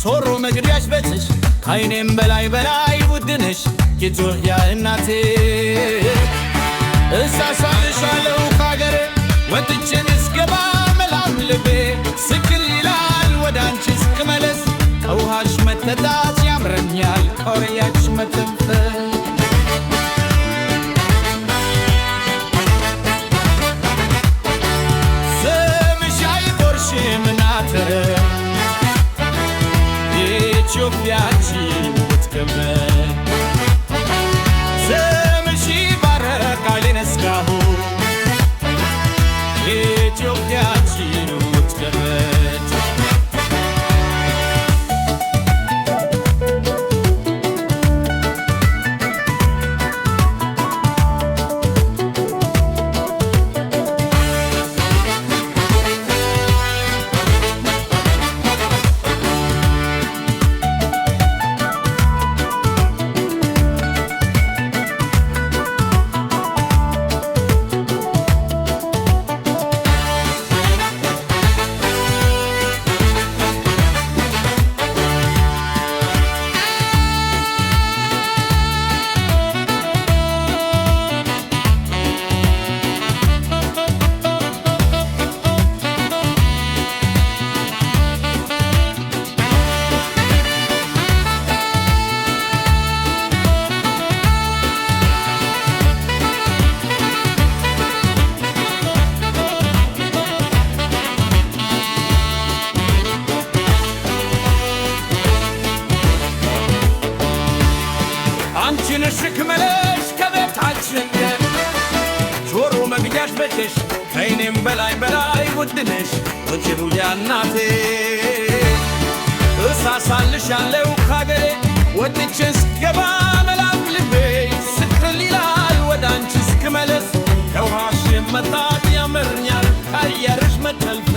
ሶሮ መግሪያሽ በትሽ ካይኔም በላይ በላይ ውድነሽ የኢትዮጵያ እናቴ እሳሳልሻለሁ ካገሬ ወጥቼን እስገባ መላም ልቤ ስክል ይላል ወዳንቺ እስክመለስ ከውሃሽ መጠጣት ያምረኛል ከወሬያች መተንፈስ ስምሽ አይቆርሽም እናቴ ኢትዮጵያችን ብትከበር ስምሽ ይባረካል እስካሁን ኢትዮጵያችን ብትከበር ሽክመለሽ ከቤታችን ጆሮ መግኛሽ በትሽ ከይኔም በላይ በላይ ውድነሽ ኢትዮጵያ እናቴ እሳሳልሻለሁ ካገሬ ወጥቼ እስክገባ መላም ልቤ ስክል ይላል ወዳንቺ እስክመለስ ከውሃሽ መጣት ያምረኛል ከአየርሽ መተንፈስ